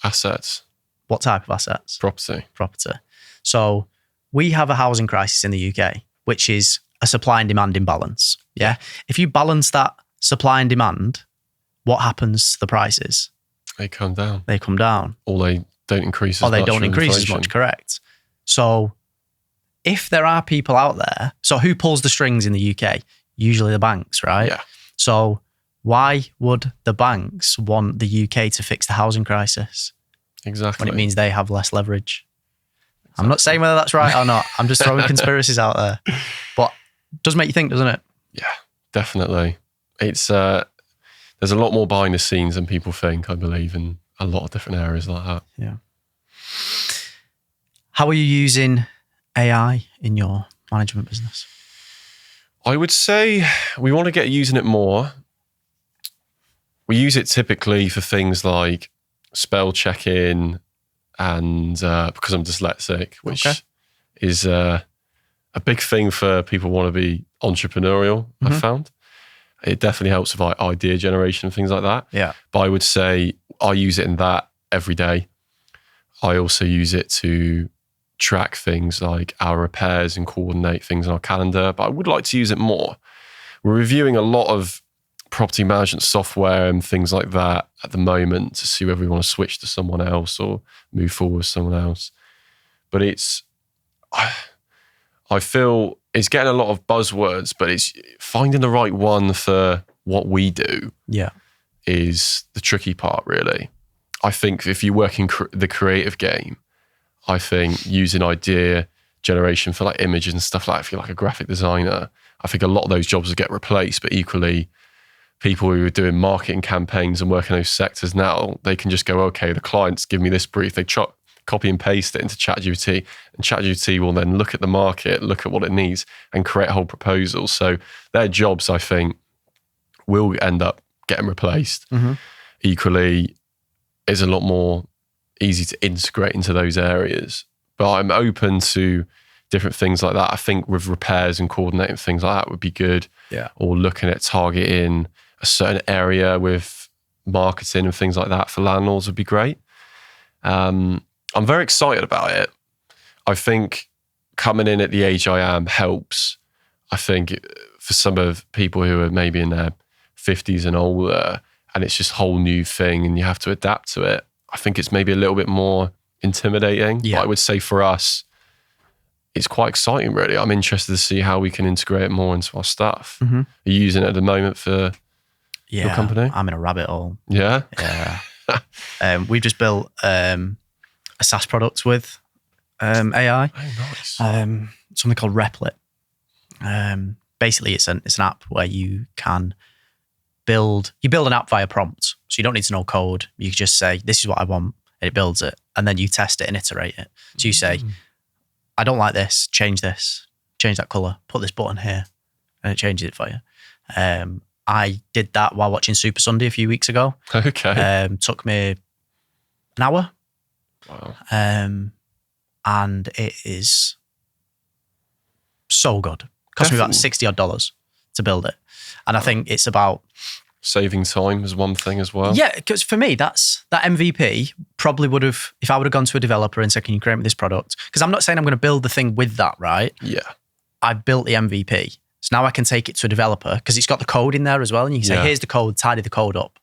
B: Assets.
A: What type of assets?
B: Property.
A: So we have a housing crisis in the UK, which is a supply and demand imbalance. Yeah. If you balance that supply and demand, what happens to the prices?
B: They come down.
A: Or
B: they don't increase as much.
A: Or they don't increase as much, correct. So if there are people out there, so who pulls the strings in the UK? Usually the banks, right?
B: Yeah.
A: So why would the banks want the UK to fix the housing crisis?
B: Exactly.
A: When it means they have less leverage. Exactly. I'm not saying whether that's right or not. I'm just throwing conspiracies out there. But it does make you think, doesn't it?
B: Yeah, definitely. It's there's a lot more behind the scenes than people think, I believe, in a lot of different areas like that.
A: Yeah. How are you using AI in your management business?
B: I would say we want to get using it more. We use it typically for things like spell checking and because I'm dyslexic, which is a big thing for people who want to be entrepreneurial, I've found. It definitely helps with like idea generation and things like that.
A: Yeah.
B: But I would say I use it in that every day. I also use it to track things like our repairs and coordinate things on our calendar, but I would like to use it more. We're reviewing a lot of property management software and things like that at the moment to see whether we want to switch to someone else or move forward with someone else. But I feel it's getting a lot of buzzwords, but it's finding the right one for what we do is the tricky part, really. I think if you work in the creative game, I think using idea generation for like images and stuff like that, if you're like a graphic designer, I think a lot of those jobs will get replaced, but equally people who are doing marketing campaigns and work in those sectors now, they can just go, okay, the clients give me this brief, they copy and paste it into ChatGPT, and ChatGPT will then look at the market, look at what it needs and create a whole proposal. So their jobs, I think, will end up getting replaced. Equally, it's a lot more easy to integrate into those areas. But I'm open to different things like that. I think with repairs and coordinating things like that would be good.
A: Yeah.
B: Or looking at targeting a certain area with marketing and things like that for landlords would be great. I'm very excited about it. I think coming in at the age I am helps. I think for some of people who are maybe in their 50s and older, and it's just a whole new thing and you have to adapt to it, I think it's maybe a little bit more intimidating.
A: Yeah.
B: But I would say for us, it's quite exciting, really. I'm interested to see how we can integrate it more into our stuff. Are you using it at the moment for your company?
A: I'm in a rabbit hole.
B: Yeah?
A: Yeah. We've just built a SaaS product with AI.
B: Oh, nice.
A: Something called Replit. Basically, it's an app where you can build an app via prompt. So you don't need to know code. You just say, this is what I want, and it builds it. And then you test it and iterate it. So you say, I don't like this, change that color, put this button here, and it changes it for you. I did that while watching Super Sunday a few weeks ago.
B: Okay.
A: Took me an hour.
B: Wow.
A: And it is so good. Cost me about $60 odd to build it. And I think it's about
B: saving time is one thing as well.
A: Yeah, because for me, that MVP probably would have, if I would have gone to a developer and said, can you create me this product? Because I'm not saying I'm going to build the thing with that, right?
B: Yeah.
A: I've built the MVP. So now I can take it to a developer because it's got the code in there as well. And you can say, here's the code, tidy the code up.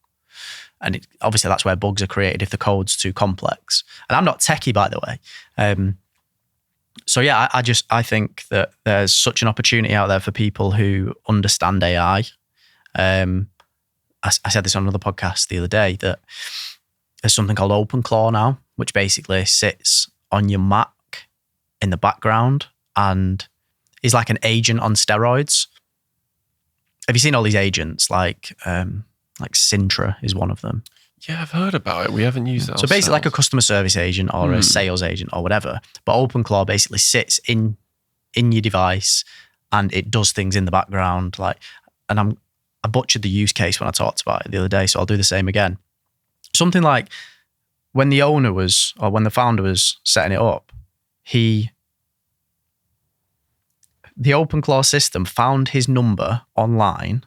A: And obviously that's where bugs are created if the code's too complex. And I'm not techie, by the way. So yeah, I think that there's such an opportunity out there for people who understand AI. I said this on another podcast the other day that there's something called OpenClaw now, which basically sits on your Mac in the background and is like an agent on steroids. Have you seen all these agents? Like Sintra is one of them.
B: Yeah, I've heard about it. We haven't used that.
A: So basically like a customer service agent or a sales agent or whatever. But OpenClaw basically sits in your device and it does things in the background. I butchered the use case when I talked about it the other day, so I'll do the same again. Something like when the founder was setting it up, the OpenClaw system found his number online,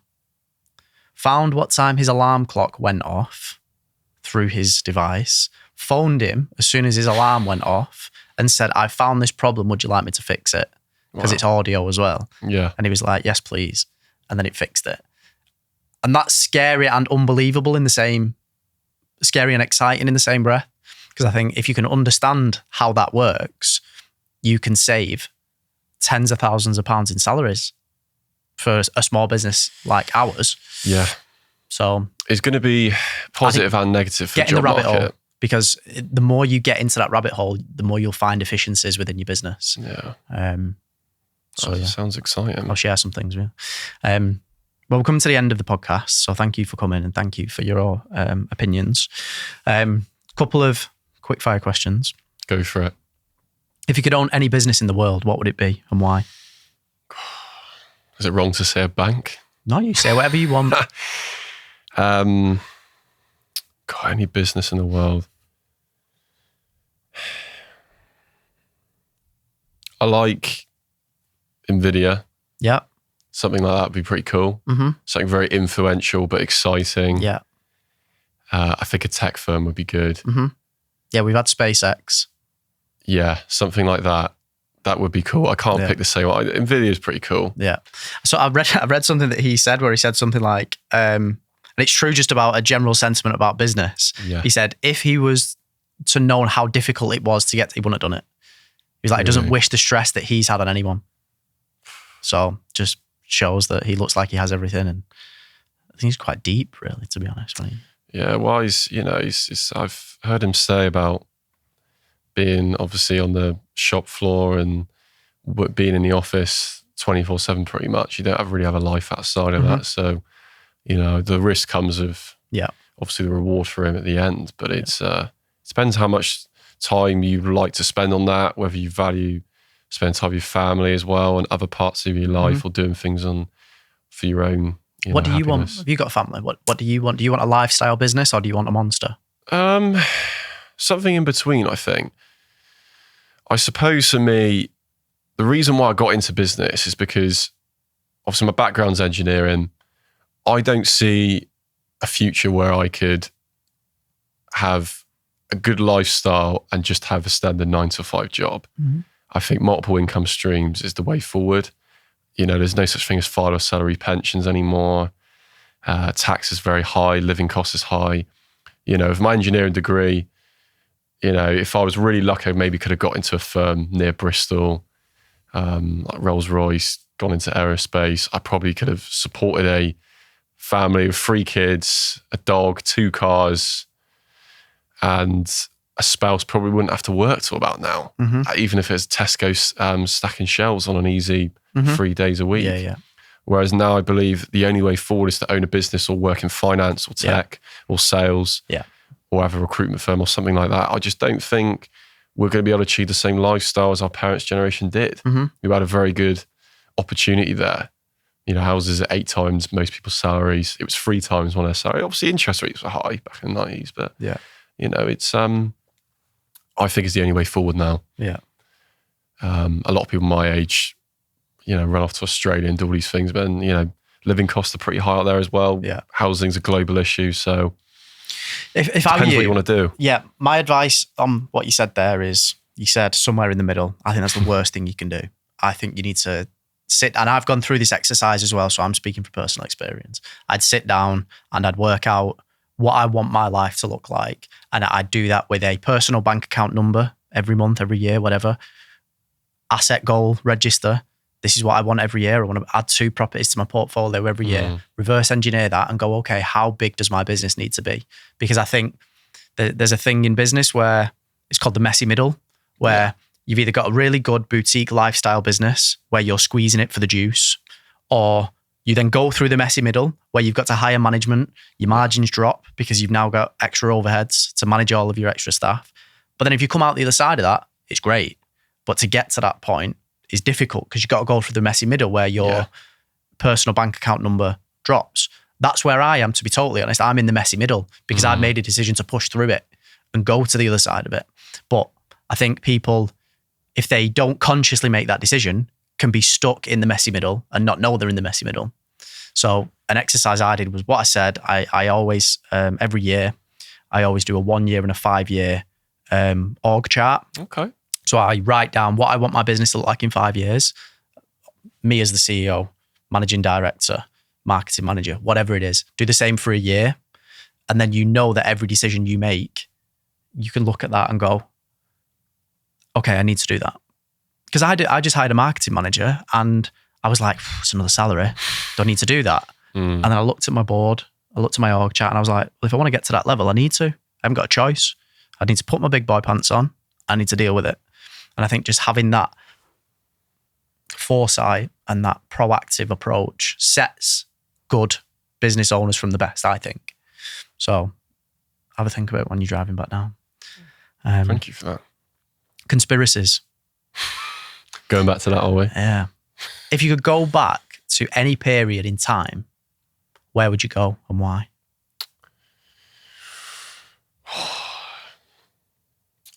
A: found what time his alarm clock went off through his device, phoned him as soon as his alarm went off and said, I found this problem, would you like me to fix it? Because it's audio as well.
B: Yeah.
A: And he was like, yes, please. And then it fixed it. And that's scary and unbelievable scary and exciting in the same breath. Because I think if you can understand how that works, you can save tens of thousands of pounds in salaries for a small business like ours.
B: Yeah.
A: So
B: it's going to be positive and negative for the job market.
A: Hole, because the more you get into that rabbit hole, the more you'll find efficiencies within your business.
B: Yeah. Sounds exciting.
A: I'll share some things with you. Well, we're coming to the end of the podcast, so thank you for coming and thank you for your opinions. Couple of quickfire questions.
B: Go for it.
A: If you could own any business in the world, what would it be and why?
B: Is it wrong to say a bank?
A: No, you say whatever you want.
B: Any business in the world. I like NVIDIA.
A: Yeah.
B: Something like that would be pretty cool.
A: Mm-hmm.
B: Something very influential but exciting.
A: Yeah.
B: I think a tech firm would be good.
A: Mm-hmm. Yeah, we've had SpaceX.
B: Yeah, something like that. That would be cool. I can't pick the same one. NVIDIA is pretty cool.
A: Yeah. So I read something that he said where he said something like, and it's true just about a general sentiment about business.
B: Yeah.
A: He said, if he was to know how difficult it was to get, he wouldn't have done it. He was like, he doesn't wish the stress that he's had on anyone. So just shows that he looks like he has everything. And I think he's quite deep, really, to be honest.
B: Yeah, well, I've heard him say about being obviously on the shop floor and being in the office 24/7 pretty much. You don't really have a life outside of that. So, the risk comes of obviously the reward for him at the end. But it depends how much time you like to spend on that, whether you value spending time with your family as well and other parts of your life or doing things for your own
A: what do you want?
B: happiness.
A: Have you got a family? What do you want? Do you want a lifestyle business or do you want a monster?
B: Something in between, I think. I suppose for me, the reason why I got into business is because obviously my background's engineering. I don't see a future where I could have a good lifestyle and just have a standard 9-to-5 job.
A: Mm-hmm.
B: I think multiple income streams is the way forward. There's no such thing as file or salary pensions anymore. Tax is very high, living cost is high. With my engineering degree, if I was really lucky, I maybe could have got into a firm near Bristol, like Rolls-Royce, gone into aerospace. I probably could have supported a family of 3 kids, a dog, 2 cars, and a spouse probably wouldn't have to work till about now, even if it's Tesco stacking shelves on an easy 3 days a week.
A: Yeah.
B: Whereas now I believe the only way forward is to own a business or work in finance or tech or sales or have a recruitment firm or something like that. I just don't think we're going to be able to achieve the same lifestyle as our parents' generation did. We had a very good opportunity there. Houses at 8 times most people's salaries. It was 3 times one of their salary. Obviously, interest rates were high back in the 90s, but it's I think it's the only way forward now.
A: Yeah.
B: A lot of people my age, run off to Australia and do all these things, but then, living costs are pretty high out there as well.
A: Yeah.
B: Housing's a global issue. So
A: if
B: depends
A: what
B: you want to do.
A: Yeah. My advice on what you said there is, you said somewhere in the middle. I think that's the worst thing you can do. I think you need to sit, and I've gone through this exercise as well, so I'm speaking from personal experience. I'd sit down and I'd work out what I want my life to look like. And I'd do that with a personal bank account number every month, every year, whatever. Asset goal register. This is what I want every year. I want to add 2 properties to my portfolio every year. Reverse engineer that and go, okay, how big does my business need to be? Because I think there's a thing in business where it's called the messy middle, where you've either got a really good boutique lifestyle business where you're squeezing it for the juice, or you then go through the messy middle where you've got to hire management, your margins drop because you've now got extra overheads to manage all of your extra staff. But then if you come out the other side of that, it's great. But to get to that point is difficult because you've got to go through the messy middle where your personal bank account number drops. That's where I am, to be totally honest. I'm in the messy middle because I've made a decision to push through it and go to the other side of it. But I think people, if they don't consciously make that decision, can be stuck in the messy middle and not know they're in the messy middle. So an exercise I did was what I said. I always, every year, I always do a 1 year and a 5 year org chart.
B: Okay.
A: So I write down what I want my business to look like in 5 years. Me as the CEO, managing director, marketing manager, whatever it is. Do the same for a year. And then you know that every decision you make, you can look at that and go, okay, I need to do that. Because I just hired a marketing manager and I was like, it's another salary. Don't need to do that. And then I looked at my board, I looked at my org chart and I was like, well, if I want to get to that level, I need to. I haven't got a choice. I need to put my big boy pants on. I need to deal with it. And I think just having that foresight and that proactive approach sets good business owners from the best, I think. So have a think about it when you're driving back down.
B: Thank you for that.
A: Conspiracies.
B: Going back to that, are we?
A: Yeah. If you could go back to any period in time, where would you go and why?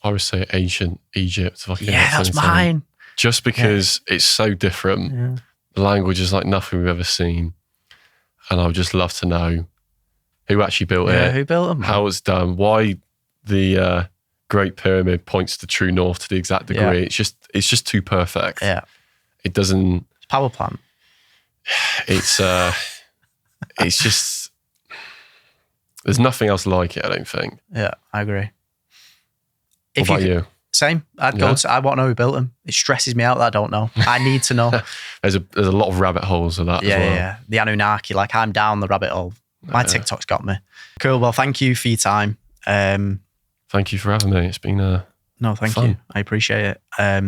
B: I would say ancient Egypt. If I could
A: That's mine.
B: Just because it's so different.
A: Yeah.
B: The language is like nothing we've ever seen. And I would just love to know who actually built it.
A: Who built them?
B: How it's done. Why the Great Pyramid points to true north to the exact degree. It's just too perfect.
A: Yeah.
B: It doesn't...
A: Power plant.
B: It's just... There's nothing else like it, I don't think.
A: Yeah, I agree.
B: What about you?
A: Same. I'd go to, I want to know who built them. It stresses me out that I don't know. I need to know.
B: There's a lot of rabbit holes of that as well.
A: Yeah. The Anunnaki, like I'm down the rabbit hole. My TikTok's got me. Cool. Well, thank you for your time.
B: Thank you for having me. It's been
A: no, thank
B: fun.
A: you. I appreciate it. Why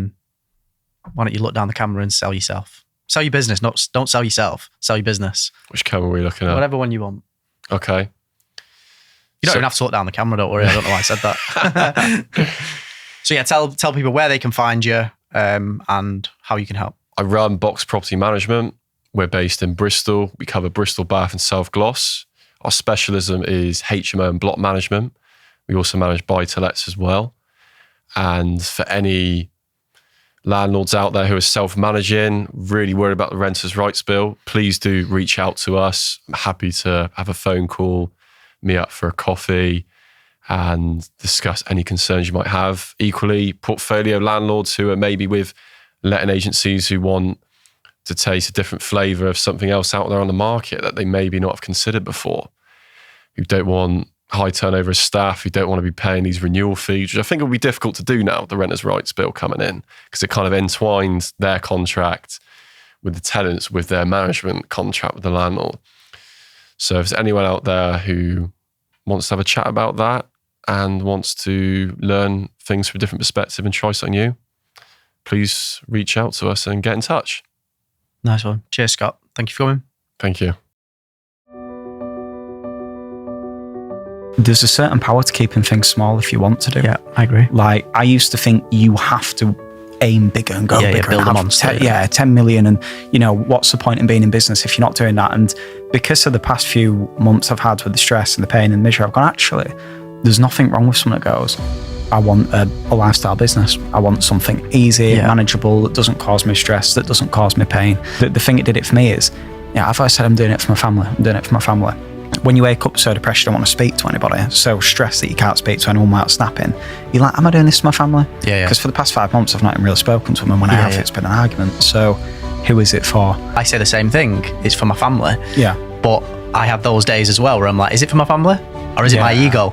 A: don't you look down the camera and sell yourself? Sell your business. Don't sell yourself. Sell your business.
B: Which camera are we looking at?
A: Whatever one you want.
B: Okay.
A: You don't even have to look down the camera, don't worry. I don't know why I said that. So yeah, tell people where they can find you and how you can help.
B: I run Box Property Management. We're based in Bristol. We cover Bristol, Bath and South Gloss. Our specialism is HMO and block management. We also manage buy-to-lets as well. And for any landlords out there who are self-managing, really worried about the Renters' Rights Bill, please do reach out to us. I'm happy to have a phone call, meet up for a coffee and discuss any concerns you might have. Equally, portfolio landlords who are maybe with letting agencies who want to taste a different flavour of something else out there on the market that they maybe not have considered before, who don't want high turnover of staff, who don't want to be paying these renewal fees, which I think will be difficult to do now with the Renters' Rights Bill coming in, because it kind of entwines their contract with the tenants with their management contract with the landlord. So if there's anyone out there who wants to have a chat about that and wants to learn things from a different perspective and try something new, please reach out to us and get in touch.
A: Nice one. Cheers, Scott. Thank you for coming.
B: Thank you.
C: There's a certain power to keeping things small if you want to do.
A: Yeah, I agree.
C: Like, I used to think you have to aim bigger and go bigger.
A: Build
C: and
A: a monster.
C: 10 million. And, what's the point in being in business if you're not doing that? And because of the past few months I've had with the stress and the pain and the misery, I've gone, actually, there's nothing wrong with someone that goes, I want a lifestyle business. I want something easy, manageable, that doesn't cause me stress, that doesn't cause me pain. The thing that did it for me is Yeah, I've always said I'm doing it for my family. I'm doing it for my family. When you wake up so depressed you don't want to speak to anybody, so stressed that you can't speak to anyone without snapping, you're like, am I doing this to my family?
A: Yeah.
C: Because for the past 5 months I've not even really spoken to them, and when I have, it's been an argument. So who is it for?
A: I say the same thing. It's for my family.
C: Yeah.
A: But I have those days as well where I'm like, is it for my family or is it my ego?